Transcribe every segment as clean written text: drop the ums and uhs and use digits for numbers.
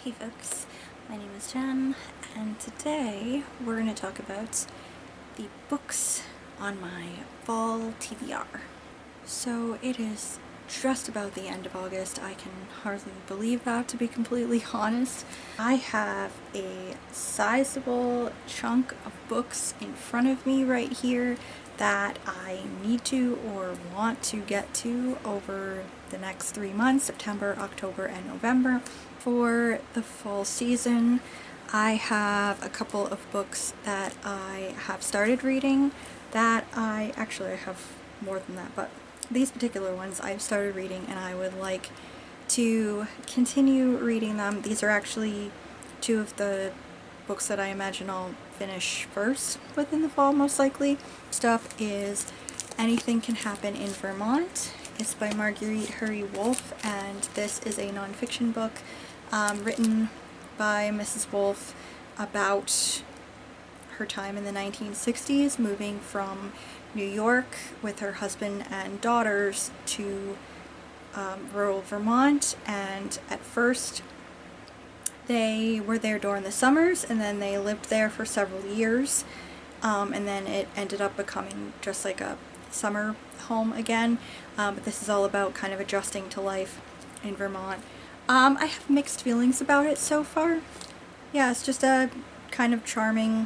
Hey folks, my name is Jen, and today we're going to talk about the books on my fall TBR. So it is just about the end of August. I can hardly believe that, to be completely honest. I have a sizable chunk of books in front of me right here that I need to or want to get to over the next 3 months, September, October, and November. For the fall season, I have a couple of books that I have started reading that I have more than that, but these particular ones I've started reading and I would like to continue reading them. These are actually two of the books that I imagine I'll finish first within the fall, most likely. Stuff is Anything Can Happen in Vermont. It's by Marguerite Hurry Wolfe, and this is a nonfiction book written by Mrs. Wolfe about her time in the 1960s, moving from New York with her husband and daughters to rural Vermont. And at first they were there during the summers, and then they lived there for several years, and then it ended up becoming just like a summer home again. But this is all about kind of adjusting to life in Vermont. I have mixed feelings about it so far. Yeah, it's just a kind of charming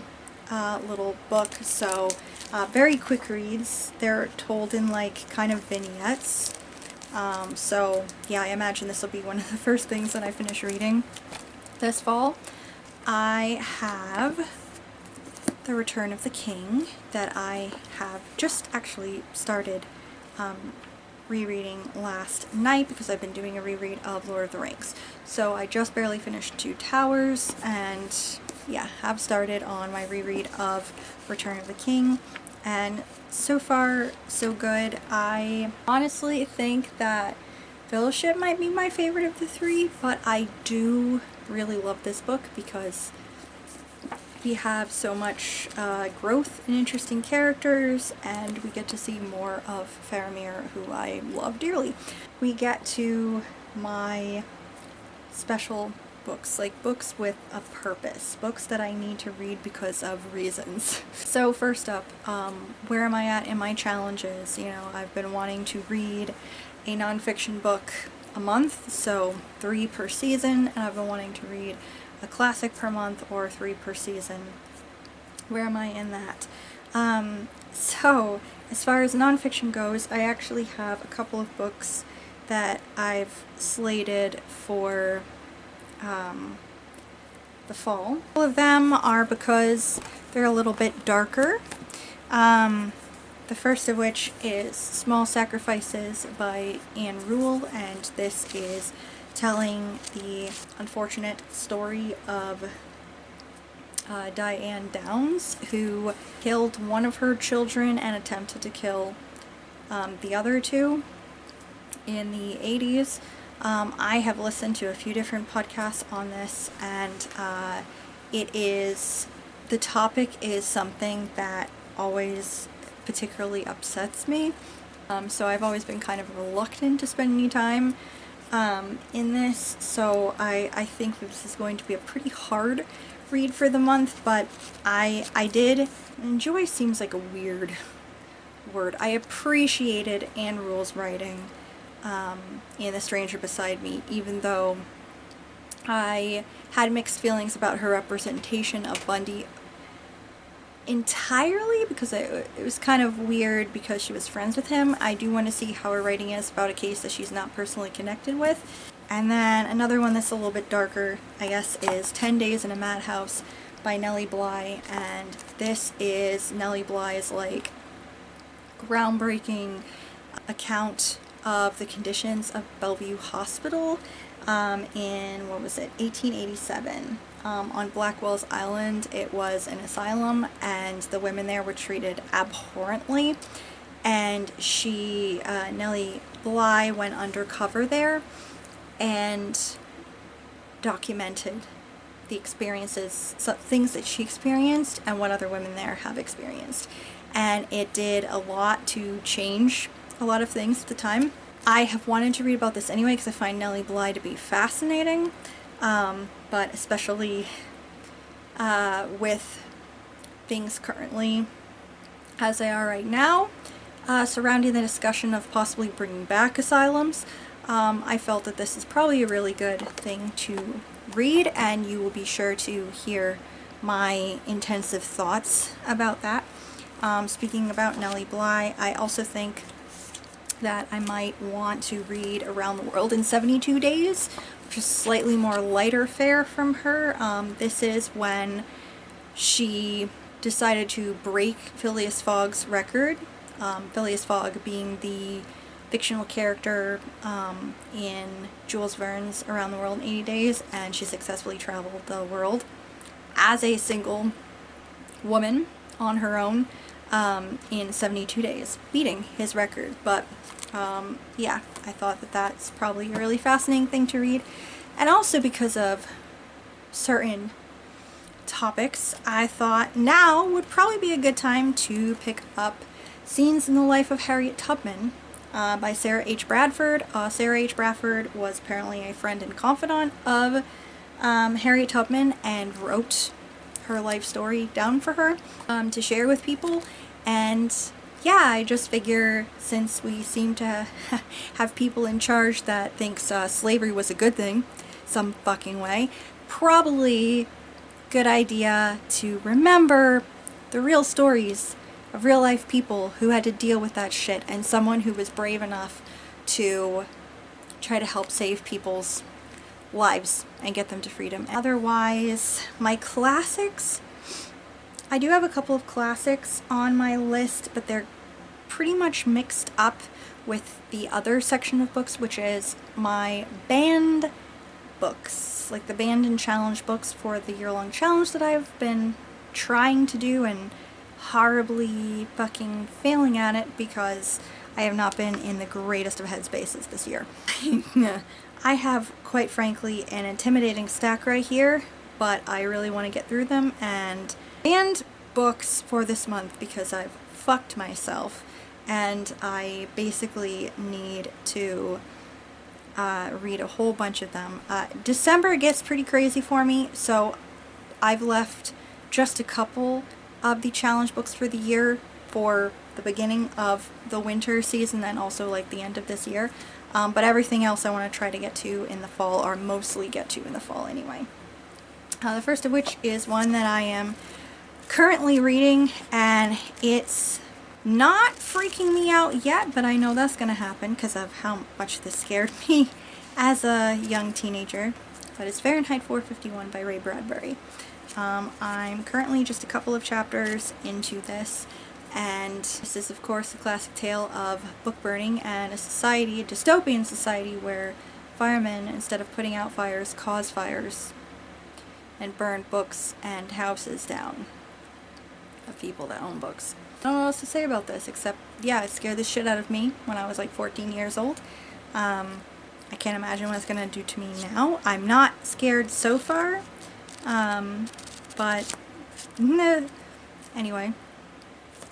little book. So very quick reads. They're told in like kind of vignettes. So yeah, I imagine this will be one of the first things that I finish reading this fall. I have The Return of the King that I have just actually started rereading last night because I've been doing a reread of Lord of the Rings. So I just barely finished Two Towers, and yeah, have started on my reread of Return of the King, and so far so good. I honestly think that Fellowship might be my favorite of the three, but I do really love this book because we have so much growth and interesting characters, and we get to see more of Faramir, who I love dearly. We get to my special books, like books with a purpose, books that I need to read because of reasons. So first up, where am I at in my challenges? You know, I've been wanting to read a nonfiction book a month, so 3 per season, and I've been wanting to read a classic per month or 3 per season. Where am I in that? So as far as nonfiction goes, I actually have a couple of books that I've slated for the fall. All of them are because they're a little bit darker. The first of which is Small Sacrifices by Anne Rule, and this is telling the unfortunate story of Diane Downs, who killed one of her children and attempted to kill the other two in the 80s. I have listened to a few different podcasts on this, and the topic is something that always particularly upsets me. So I've always been kind of reluctant to spend any time in this, so I think that this is going to be a pretty hard read for the month, but I did enjoy. Seems like a weird word. I appreciated Anne Rule's writing in The Stranger Beside Me, even though I had mixed feelings about her representation of Bundy entirely, because it was kind of weird because she was friends with him. I do want to see how her writing is about a case that she's not personally connected with. And then another one that's a little bit darker, I guess, is 10 Days in a Madhouse by Nellie Bly, and this is Nellie Bly's like groundbreaking account of the conditions of Bellevue Hospital in, 1887. On Blackwell's Island. It was an asylum, and the women there were treated abhorrently, and Nellie Bly, went undercover there and documented the experiences, things that she experienced and what other women there have experienced, and it did a lot to change a lot of things at the time. I have wanted to read about this anyway because I find Nellie Bly to be fascinating. but especially with things currently as they are right now, surrounding the discussion of possibly bringing back asylums, I felt that this is probably a really good thing to read, and you will be sure to hear my intensive thoughts about that. Speaking about Nellie Bly, I also think that I might want to read Around the World in 72 Days, which is slightly more lighter fare from her. This is when she decided to break Phileas Fogg's record, Phileas Fogg being the fictional character in Jules Verne's Around the World in 80 Days, and she successfully traveled the world as a single woman on her own in 72 days, beating his record. But yeah, I thought that that's probably a really fascinating thing to read, and also because of certain topics, I thought now would probably be a good time to pick up Scenes in the Life of Harriet Tubman by Sarah H. Bradford. Sarah H. Bradford was apparently a friend and confidant of Harriet Tubman and wrote her life story down for her to share with people. And yeah, I just figure since we seem to have people in charge that thinks slavery was a good thing some fucking way, probably good idea to remember the real stories of real life people who had to deal with that shit, and someone who was brave enough to try to help save people's lives and get them to freedom. Otherwise, my classics, I do have a couple of classics on my list, but they're pretty much mixed up with the other section of books, which is my banned books, like the banned and challenge books for the year-long challenge that I've been trying to do and horribly fucking failing at it because I have not been in the greatest of headspaces this year. I have, quite frankly, an intimidating stack right here, but I really want to get through them, and banned books for this month because I've fucked myself and I basically need to read a whole bunch of them. December gets pretty crazy for me, so I've left just a couple of the challenge books for the year for the beginning of the winter season and also like the end of this year. But everything else I want to try to get to in the fall, or mostly get to in the fall anyway. The first of which is one that I am currently reading, and it's not freaking me out yet, but I know that's going to happen because of how much this scared me as a young teenager. But it's Fahrenheit 451 by Ray Bradbury. I'm currently just a couple of chapters into this, and this is of course a classic tale of book burning and a society, a dystopian society, where firemen, instead of putting out fires, cause fires and burn books and houses down of people that own books. I don't know what else to say about this except, yeah, it scared the shit out of me when I was like 14 years old. I can't imagine what it's gonna do to me now. I'm not scared so far, but anyway,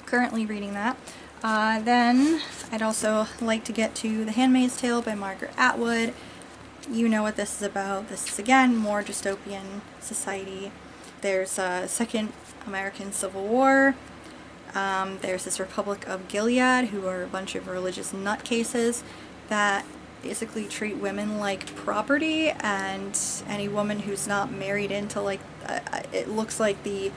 currently reading that. Then I'd also like to get to The Handmaid's Tale by Margaret Atwood. You know what this is about. This is again more dystopian society. There's a second American Civil War. There's this Republic of Gilead, who are a bunch of religious nutcases that basically treat women like property, and any woman who's not married into like it looks like the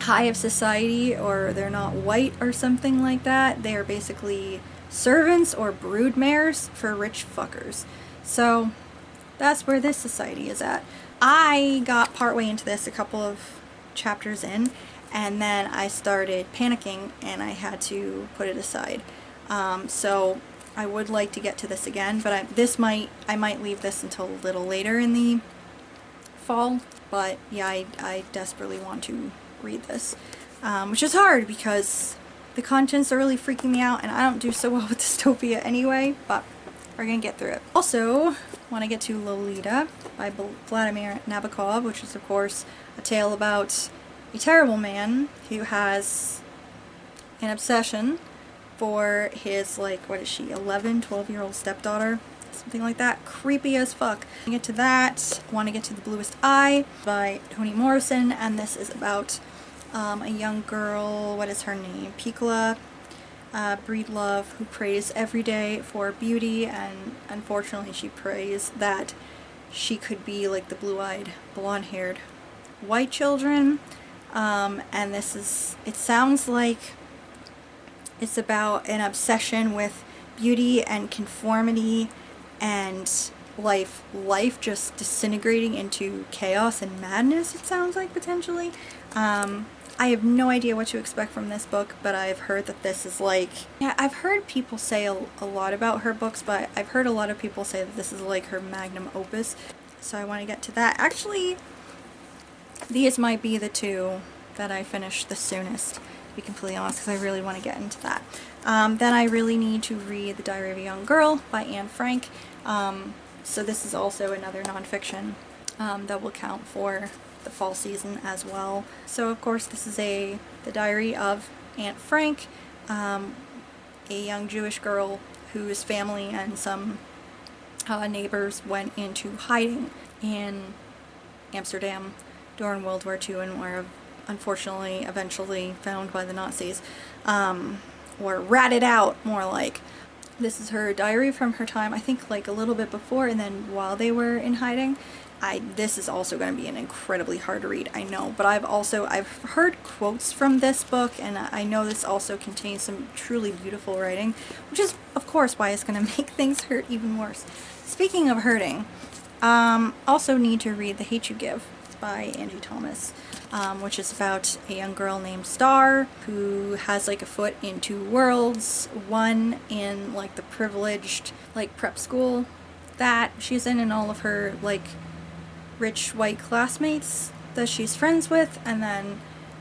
high of society, or they're not white or something like that, they are basically servants or brood mares for rich fuckers. So that's where this society is at. I got partway into this, a couple of chapters in, and then I started panicking and I had to put it aside. So I would like to get to this again, but I might leave this until a little later in the fall. But yeah, I desperately want to read this, which is hard because the contents are really freaking me out and I don't do so well with dystopia anyway, but we're gonna get through it. Also, want to get to Lolita by Vladimir Nabokov, which is of course a tale about a terrible man who has an obsession for his, like, what is she, 11, 12-year-old stepdaughter, something like that. Creepy as fuck. I get to that. I want to get to The Bluest Eye by Toni Morrison, and this is about a young girl, what is her name? Piccola Breedlove, who prays every day for beauty, and unfortunately she prays that she could be like the blue-eyed, blonde-haired white children. And this is, it sounds like it's about an obsession with beauty and conformity and life just disintegrating into chaos and madness, it sounds like, potentially. I have no idea what to expect from this book, but I've heard that this is like, yeah, I've heard people say a lot about her books, but I've heard a lot of people say that this is like her magnum opus, so I want to get to that. Actually, these might be the two that I finish the soonest, to be completely honest, because I really want to get into that. Then I really need to read The Diary of a Young Girl by Anne Frank. So this is also another nonfiction that will count for the fall season as well. So of course this is The Diary of Anne Frank, a young Jewish girl whose family and some neighbors went into hiding in Amsterdam during World War II and were unfortunately eventually found by the Nazis, or ratted out, more like. This is her diary from her time, I think like a little bit before and then while they were in hiding. This is also going to be an incredibly hard to read, I know, but I've heard quotes from this book, and I know this also contains some truly beautiful writing, which is of course why it's going to make things hurt even worse. Speaking of hurting, also need to read The Hate You Give by Angie Thomas, which is about a young girl named Star who has like a foot in two worlds, one in like the privileged like prep school that she's in and all of her like rich white classmates that she's friends with, and then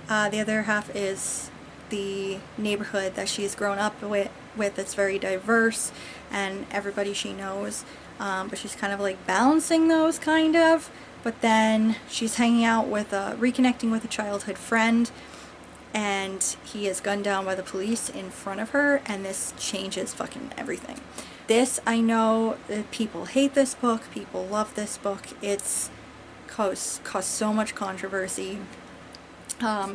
the other half is the neighborhood that she's grown up with that's very diverse and everybody she knows, but she's kind of like balancing those kind of, but then she's hanging out with reconnecting with a childhood friend, and he is gunned down by the police in front of her, and this changes fucking everything. This, I know people hate this book, people love this book, it's caused so much controversy.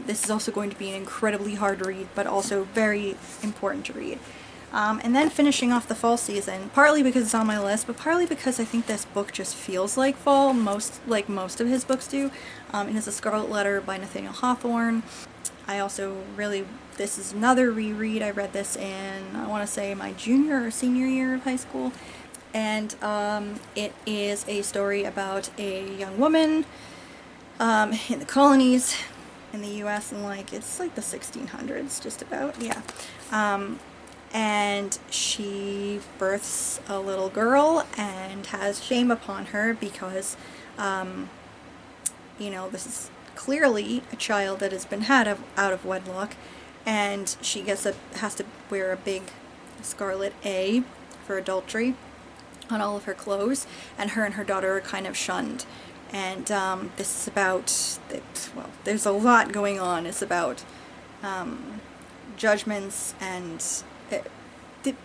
This is also going to be an incredibly hard read, but also very important to read. And then finishing off the fall season, partly because it's on my list, but partly because I think this book just feels like fall, most of his books do. It is A Scarlet Letter by Nathaniel Hawthorne. I also really, this is another reread. I read this in, I want to say, my junior or senior year of high school. And it is a story about a young woman in the colonies in the US, and like, it's like the 1600s, just about, yeah. And she births a little girl and has shame upon her because, you know, this is clearly a child that has been had out of wedlock, and she has to wear a big scarlet A for adultery on all of her clothes, and her daughter are kind of shunned. And this is about, well, there's a lot going on. It's about judgments, and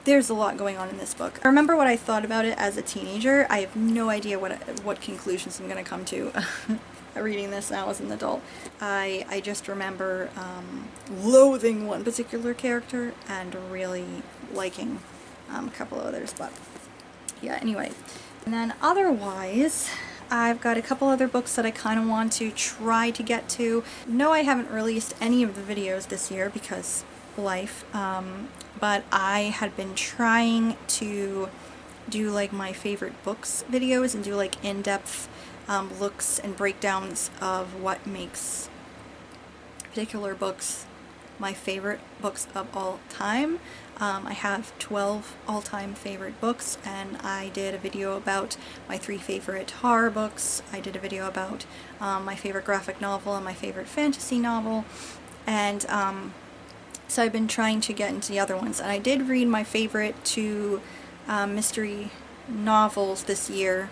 there's a lot going on in this book. I remember what I thought about it as a teenager. I have no idea what conclusions I'm going to come to reading this now as an adult. I just remember loathing one particular character and really liking a couple of others, but yeah, anyway. And then otherwise, I've got a couple other books that I kind of want to try to get to. No, I haven't released any of the videos this year because life, but I had been trying to do like my favorite books videos and do like in-depth looks and breakdowns of what makes particular books my favorite books of all time. I have 12 all-time favorite books, and I did a video about my 3 favorite horror books. I did a video about my favorite graphic novel and my favorite fantasy novel, and so I've been trying to get into the other ones. And I did read my favorite 2 mystery novels this year,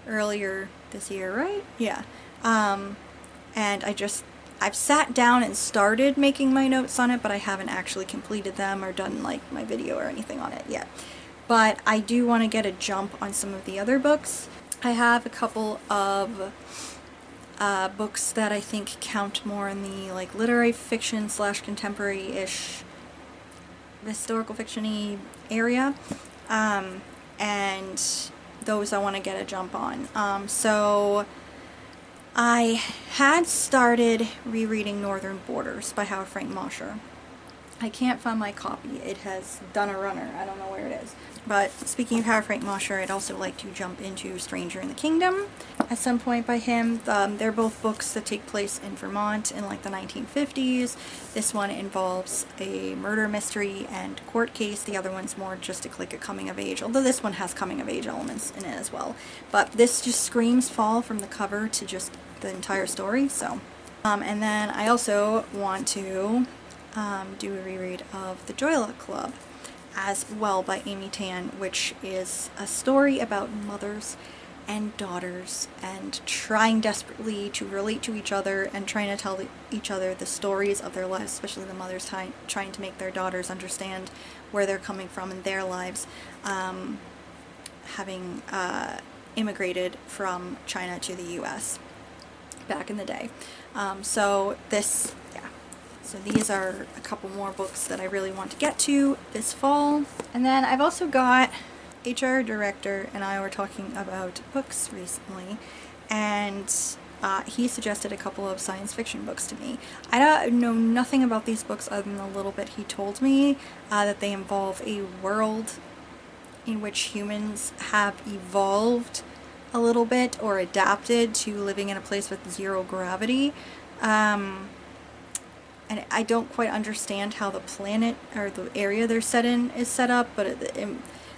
earlier this year, right? Yeah. And I've sat down and started making my notes on it, but I haven't actually completed them or done like my video or anything on it yet. but I do want to get a jump on some of the other books. I have a couple of books that I think count more in the like literary fiction / contemporary-ish historical fiction-y area, and those I want to get a jump on. So I had started rereading Northern Borders by Howard Frank Mosher. I can't find my copy. It has done a runner. I don't know where it is. But speaking of Howard Frank Mosher, I'd also like to jump into Stranger in the Kingdom at some point by him. They're both books that take place in Vermont in like the 1950s. This one involves a murder mystery and court case. The other one's more just like a coming of age, although this one has coming of age elements in it as well. But this just screams fall from the cover to just the entire story. So, and then I also want to do a reread of The Joy Luck Club as well by Amy Tan, which is a story about mothers and daughters and trying desperately to relate to each other and trying to tell each other the stories of their lives, especially the mothers trying to make their daughters understand where they're coming from in their lives, having immigrated from China to the US back in the day. So these are a couple more books that I really want to get to this fall. And then I've also got HR director and I were talking about books recently, and he suggested a couple of science fiction books to me. I don't know nothing about these books other than a little bit he told me, that they involve a world in which humans have evolved a little bit or adapted to living in a place with zero gravity. And I don't quite understand how the planet or the area they're set in is set up, but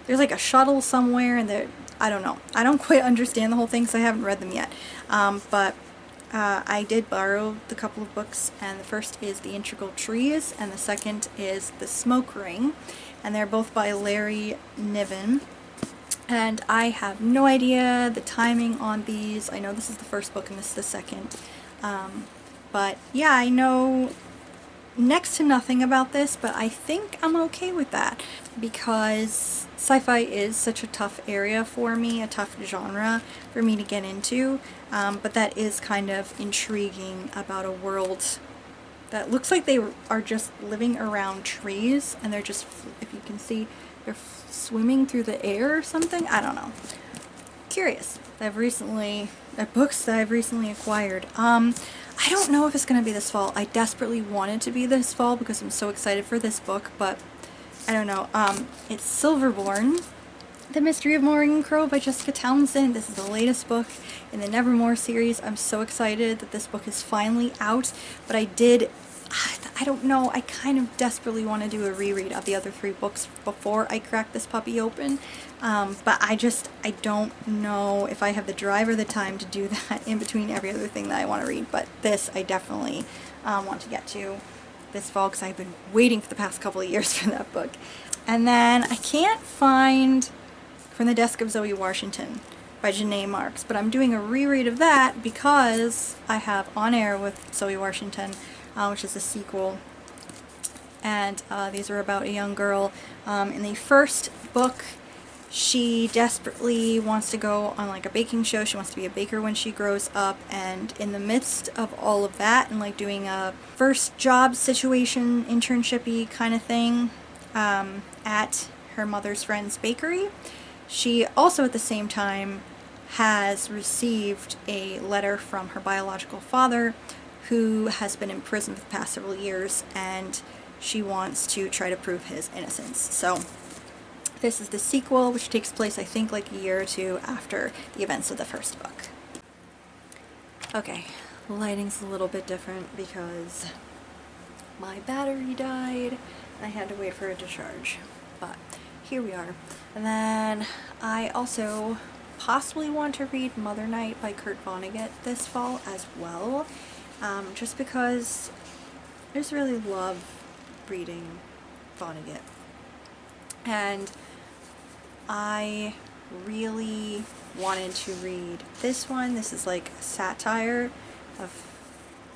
there's like a shuttle somewhere, and I don't know. I don't quite understand the whole thing, so I haven't read them yet. But I did borrow the couple of books, and the first is The Integral Trees, and the second is The Smoke Ring, and they're both by Larry Niven. And I have no idea the timing on these. I know this is the first book and this is the second. But yeah, I know next to nothing about this, but I think I'm okay with that because sci-fi is such a tough area for me, a tough genre for me to get into, but that is kind of intriguing about a world that looks like they are just living around trees, and they're just, if you can see, they're swimming through the air or something. I don't know. Curious. Books that I've recently acquired. I don't know if it's going to be this fall. I desperately want it to be this fall because I'm so excited for this book, but I don't know. It's Silverborn, The Mystery of Morrigan Crow by Jessica Townsend. This is the latest book in the Nevermore series. I'm so excited that this book is finally out, but I don't know, I kind of desperately want to do a reread of the other 3 books before I crack this puppy open, but I don't know if I have the drive or the time to do that in between every other thing that I want to read, but this I definitely want to get to this fall because I've been waiting for the past couple of years for that book. And then I can't find From the Desk of Zoe Washington by Janae Marks, but I'm doing a reread of that because I have On Air with Zoe Washington, which is a sequel, and these are about a young girl. In the first book, she desperately wants to go on like a baking show. She wants to be a baker when she grows up, and in the midst of all of that and like doing a first job situation, internship-y kind of thing at her mother's friend's bakery, she also at the same time has received a letter from her biological father, who has been in prison for the past several years, and she wants to try to prove his innocence. So this is the sequel, which takes place I think like a year or 2 after the events of the first book. Okay, the lighting's a little bit different because my battery died and I had to wait for it to charge, but here we are. And then I also possibly want to read Mother Night by Kurt Vonnegut this fall as well. Just because I just really love reading Vonnegut, and I really wanted to read this one. This is like a satire of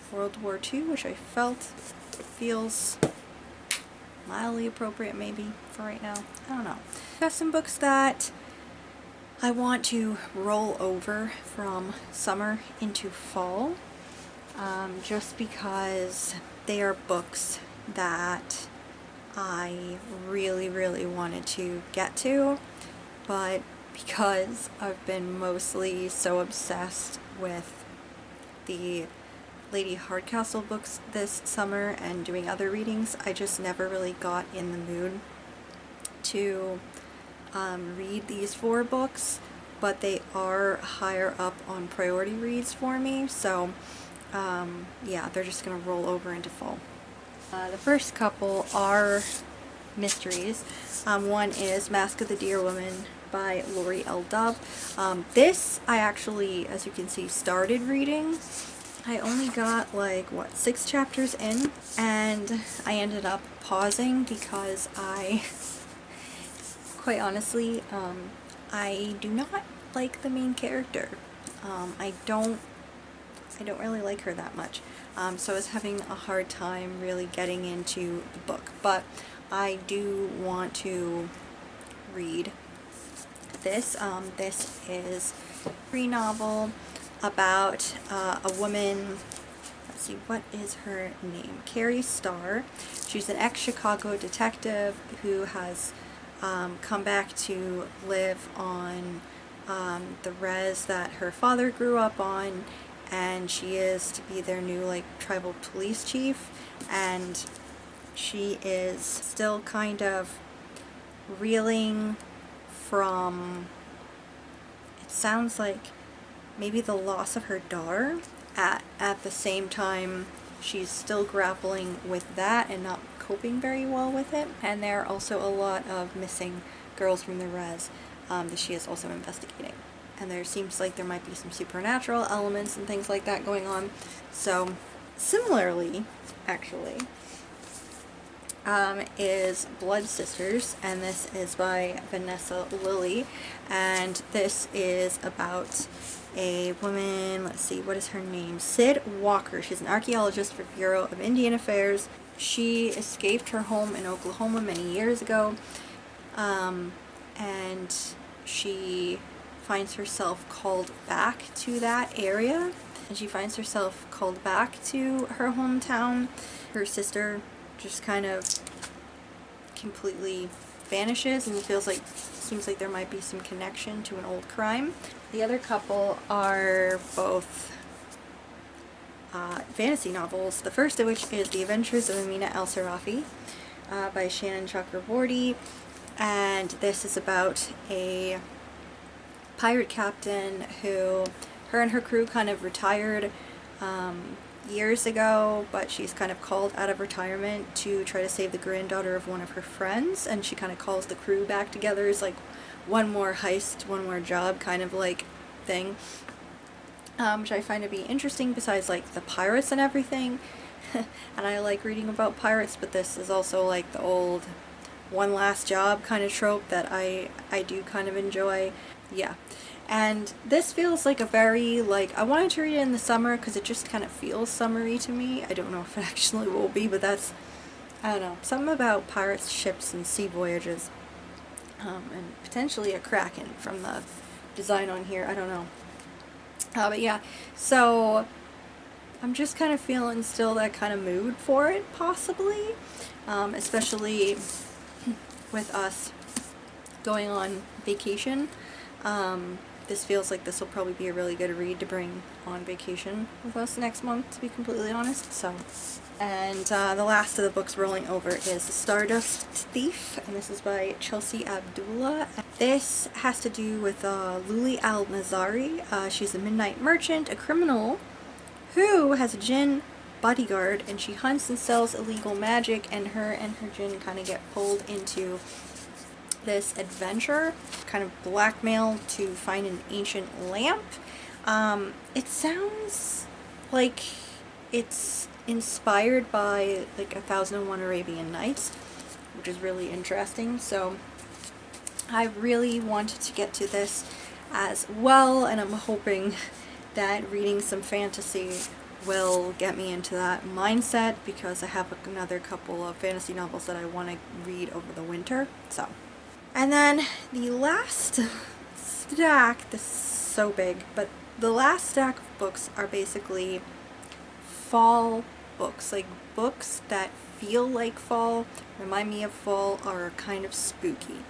World War II, which I felt feels mildly appropriate maybe for right now. I don't know. Got some books that I want to roll over from summer into fall, just because they are books that I really, really wanted to get to, but because I've been mostly so obsessed with the Lady Hardcastle books this summer and doing other readings, I just never really got in the mood to read these 4 books, but they are higher up on priority reads for me, so yeah, they're just gonna roll over into fall. The first couple are mysteries. One is Mask of the Deer Woman by Lori L. Dove. This I actually, as you can see, started reading. I only got like, what, 6 chapters in, and I ended up pausing because quite honestly, I do not like the main character. I don't really like her that much. So I was having a hard time really getting into the book, but I do want to read this. This is a free novel about a woman. Let's see, what is her name? Carrie Starr. She's an ex-Chicago detective who has come back to live on the res that her father grew up on, and she is to be their new like tribal police chief, and she is still kind of reeling from, it sounds like, maybe the loss of her daughter. At the same time, she's still grappling with that and not coping very well with it. And there are also a lot of missing girls from the res that she is also investigating. And there seems like there might be some supernatural elements and things like that going on. So, similarly, actually, is Blood Sisters, and this is by Vanessa Lilly, and this is about a woman, let's see, what is her name? Sid Walker. She's an archaeologist for Bureau of Indian Affairs. She escaped her home in Oklahoma many years ago, and she finds herself called back to that area, and she finds herself called back to her hometown. Her sister just kind of completely vanishes, and it seems like there might be some connection to an old crime. The other couple are both fantasy novels, the first of which is The Adventures of Amina El-Sarafi by Shannon Chakraborty, and this is about a pirate captain who, her and her crew kind of retired years ago, but she's kind of called out of retirement to try to save the granddaughter of one of her friends, and she kind of calls the crew back together as like one more heist, one more job kind of like thing, which I find to be interesting besides like the pirates and everything. And I like reading about pirates, but this is also like the old one last job kind of trope that I do kind of enjoy. Yeah. And this feels like a very, like, I wanted to read it in the summer because it just kind of feels summery to me. I don't know if it actually will be, but that's, I don't know, something about pirates, ships, and sea voyages. And potentially a kraken from the design on here, I don't know. But yeah, so I'm just kind of feeling still that kind of mood for it, possibly. Especially with us going on vacation. This feels like this will probably be a really good read to bring on vacation with us next month, to be completely honest. So, and the last of the books rolling over is Stardust Thief, and this is by Chelsea Abdullah. This has to do with Luli Al-Nazari. She's a midnight merchant, a criminal who has a djinn bodyguard, and she hunts and sells illegal magic, and her djinn kind of get pulled into this adventure, kind of blackmail to find an ancient lamp. It sounds like it's inspired by like 1001 Arabian Nights, which is really interesting. So I really wanted to get to this as well, and I'm hoping that reading some fantasy will get me into that mindset because I have another couple of fantasy novels that I want to read over the winter. So, and then the last stack, this is so big, but the last stack of books are basically fall books, like books that feel like fall, remind me of fall, are kind of spooky.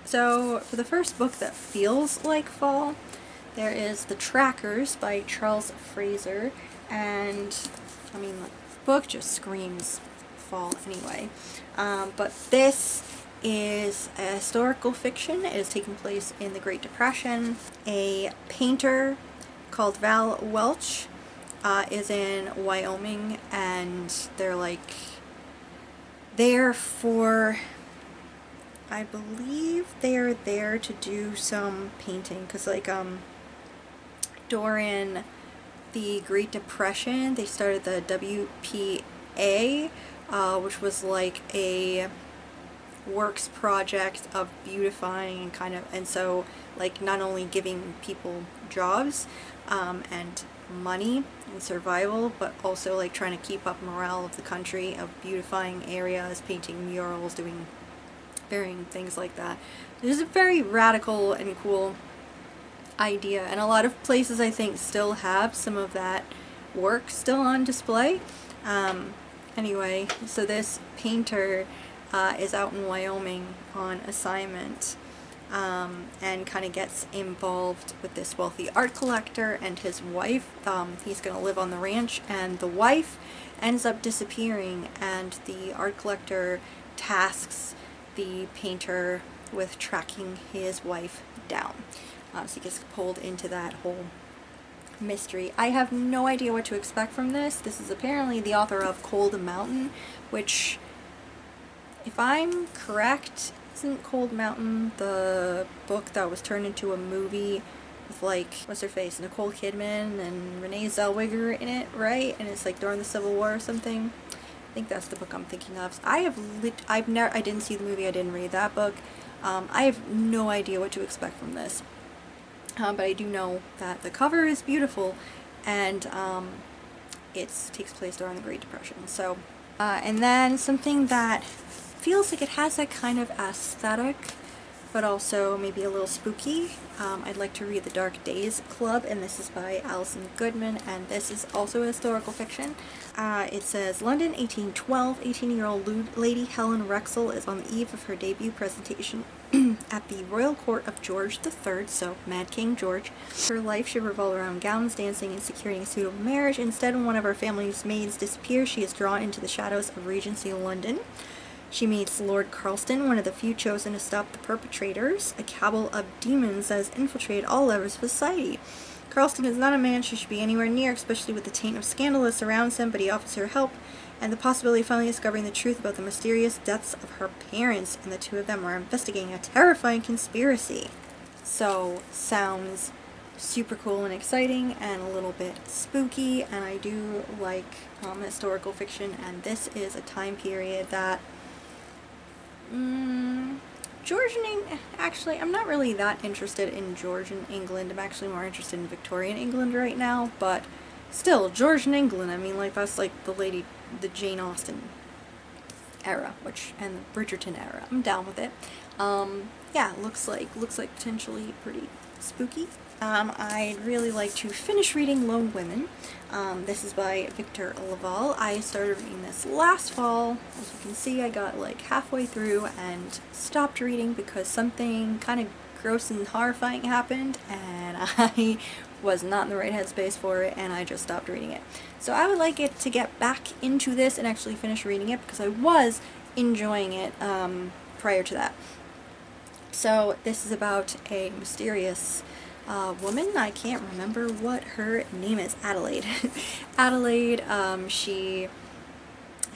So for the first book that feels like fall, there is The Trackers by Charles Fraser, and I mean, the book just screams fall anyway. But this is a historical fiction. It is taking place in the Great Depression. A painter called Val Welch is in Wyoming, and they're like there for, I believe they're there to do some painting, because like during the Great Depression they started the WPA, which was like a works project of beautifying and kind of, and so like not only giving people jobs and money and survival, but also like trying to keep up morale of the country, of beautifying areas, painting murals, doing varying things like that. It is a very radical and cool idea, and a lot of places I think still have some of that work still on display. Anyway, so this painter is out in Wyoming on assignment, and kind of gets involved with this wealthy art collector and his wife. He's going to live on the ranch, and the wife ends up disappearing, and the art collector tasks the painter with tracking his wife down. So he gets pulled into that whole mystery. I have no idea what to expect from this. This is apparently the author of Cold Mountain, which, if I'm correct, isn't Cold Mountain the book that was turned into a movie with, like, what's her face, Nicole Kidman and Renee Zellweger in it, right? And it's like during the Civil War or something. I think that's the book I'm thinking of. I didn't see the movie, I didn't read that book. I have no idea what to expect from this. But I do know that the cover is beautiful, and it takes place during the Great Depression. So, and then something that feels like it has that kind of aesthetic, but also maybe a little spooky. I'd like to read The Dark Days Club, and this is by Alison Goodman, and this is also a historical fiction. It says, London, 1812, 18-year-old Lady Helen Rexel is on the eve of her debut presentation at the royal court of George III, so Mad King George. Her life should revolve around gowns, dancing, and securing a suitable marriage. Instead, when one of her family's maids disappears, she is drawn into the shadows of Regency London. She meets Lord Carlston, one of the few chosen to stop the perpetrators, a cabal of demons that has infiltrated all levels of society. Carlston is not a man she should be anywhere near, especially with the taint of scandal that surrounds him, but he offers her help and the possibility of finally discovering the truth about the mysterious deaths of her parents, and the two of them are investigating a terrifying conspiracy. So, sounds super cool and exciting, and a little bit spooky, and I do like historical fiction, and this is a time period that actually, I'm not really that interested in Georgian England. I'm actually more interested in Victorian England right now, but still, Georgian England, I mean, like, that's like the Jane Austen era, and the Bridgerton era. I'm down with it. Yeah, looks like potentially pretty spooky. I'd really like to finish reading Lone Women. This is by Victor Laval. I started reading this last fall. As you can see, I got like halfway through and stopped reading because something kind of gross and horrifying happened, and I was not in the right headspace for it, and I just stopped reading it. So I would like it to get back into this and actually finish reading it, because I was enjoying it prior to that. So this is about a mysterious woman. I can't remember what her name is. Adelaide. Adelaide, she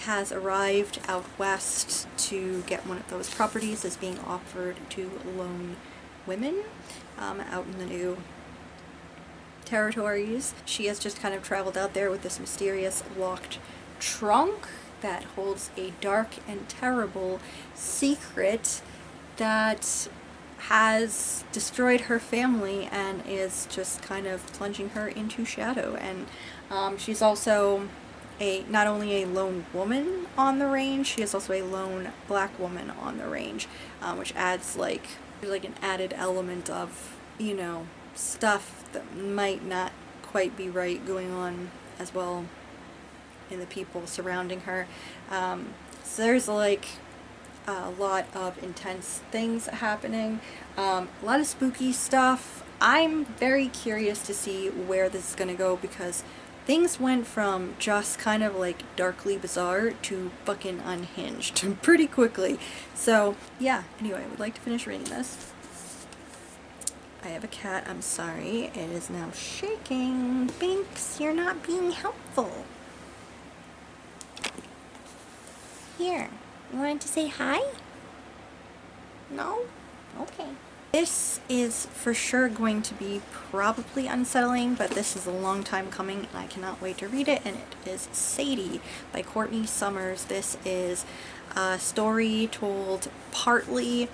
has arrived out west to get one of those properties that's being offered to lone women out in the new territories. She has just kind of traveled out there with this mysterious locked trunk that holds a dark and terrible secret that has destroyed her family and is just kind of plunging her into shadow. And she's also not only a lone woman on the range, she is also a lone black woman on the range, which adds like an added element of, you know, stuff that might not quite be right going on as well in the people surrounding her. So there's like a lot of intense things happening, a lot of spooky stuff. I'm very curious to see where this is gonna go, because things went from just kind of like darkly bizarre to fucking unhinged pretty quickly. So yeah, anyway, I would like to finish reading this. I have a cat, I'm sorry, it is now shaking. Binks, you're not being helpful. Here, you wanted to say hi? No? Okay. This is for sure going to be probably unsettling, but this is a long time coming and I cannot wait to read it, and it is Sadie by Courtney Summers. This is a story told partly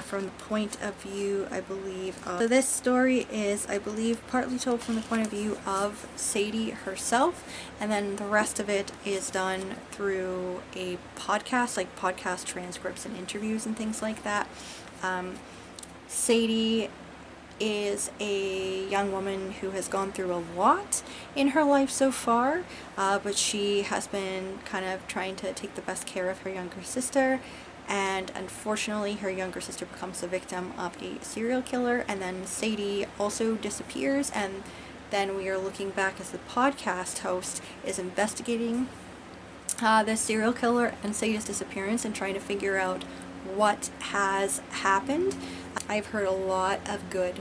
from the point of view, I believe, so this story is, I believe, partly told from the point of view of Sadie herself, and then the rest of it is done through a podcast, like podcast transcripts and interviews and things like that. Sadie is a young woman who has gone through a lot in her life so far, but she has been kind of trying to take the best care of her younger sister, and unfortunately her younger sister becomes the victim of a serial killer, and then Sadie also disappears, and then we are looking back as the podcast host is investigating this serial killer and Sadie's disappearance and trying to figure out what has happened. I've heard a lot of good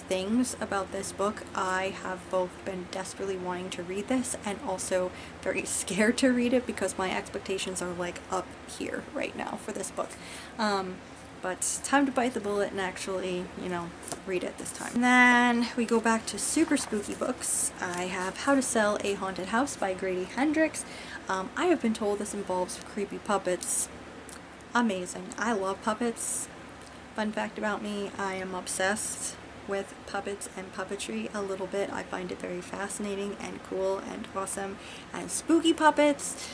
things about this book. I have both been desperately wanting to read this and also very scared to read it, because my expectations are like up here right now for this book. But it's time to bite the bullet and actually, you know, read it this time. And then we go back to super spooky books. I have How to Sell a Haunted House by Grady Hendrix. I have been told this involves creepy puppets. Amazing. I love puppets. Fun fact about me, I am obsessed with puppets and puppetry a little bit. I find it very fascinating and cool and awesome. And spooky puppets,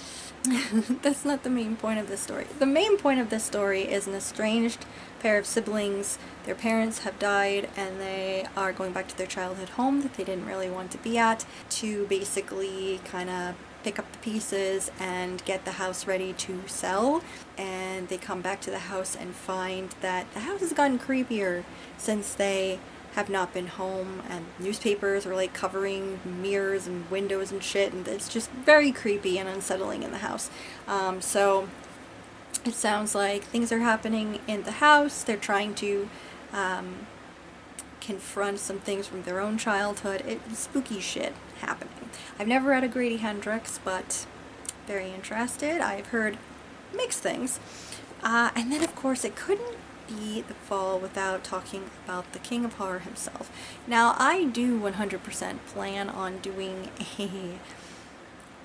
that's not the main point of this story. The main point of this story is an estranged pair of siblings. Their parents have died and they are going back to their childhood home that they didn't really want to be at, to basically kind of pick up the pieces and get the house ready to sell. And they come back to the house and find that the house has gotten creepier since they have not been home, and newspapers are like covering mirrors and windows and shit, and it's just very creepy and unsettling in the house. So it sounds like things are happening in the house. They're trying to confront some things from their own childhood. It's spooky shit happening. I've never read a Grady Hendrix, but very interested. I've heard mixed things. And then of course it couldn't be the fall without talking about the King of Horror himself. Now I do 100% plan on doing a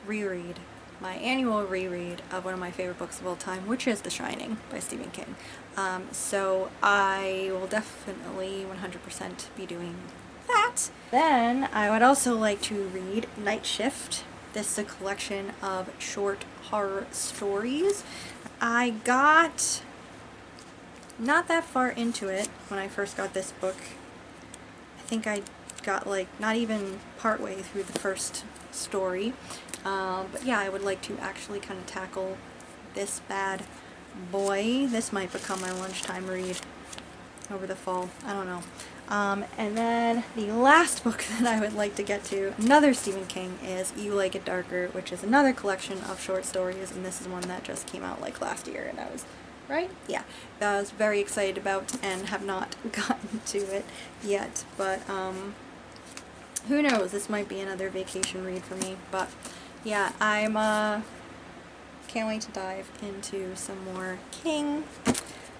reread, my annual reread of one of my favorite books of all time, which is The Shining by Stephen King. So I will definitely 100% be doing that. Then I would also like to read Night Shift. This is a collection of short horror stories. I got not that far into it when I first got this book. I think I got like not even partway through the first story. But yeah, I would like to actually kind of tackle this bad boy. This might become my lunchtime read over the fall. I don't know. And then the last book that I would like to get to, another Stephen King, is You Like It Darker, which is another collection of short stories, and this is one that just came out like last year, and I was, right? Yeah, that I was very excited about and have not gotten to it yet, but who knows, this might be another vacation read for me. But yeah, I'm can't wait to dive into some more King.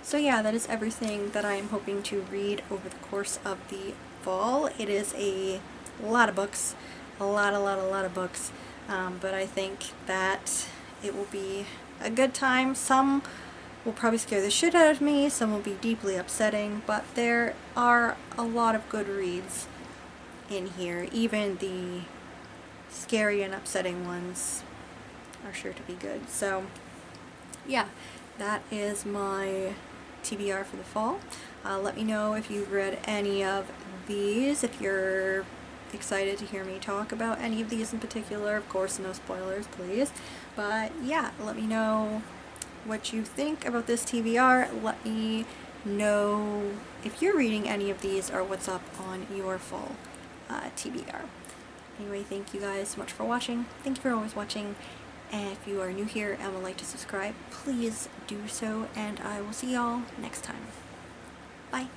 So yeah, that is everything that I am hoping to read over the course of the fall. It is a lot of books, a lot of books, but I think that it will be a good time. Some will probably scare the shit out of me, some will be deeply upsetting, but there are a lot of good reads in here. Even the scary and upsetting ones are sure to be good. So yeah, that is my TBR for the fall. Let me know if you've read any of these, if you're excited to hear me talk about any of these in particular. Of course, no spoilers, please. But yeah, let me know what you think about this TBR. Let me know if you're reading any of these or what's up on your fall TBR. Anyway, thank you guys so much for watching. Thank you for always watching. And if you are new here and would like to subscribe, please do so, and I will see y'all next time. Bye.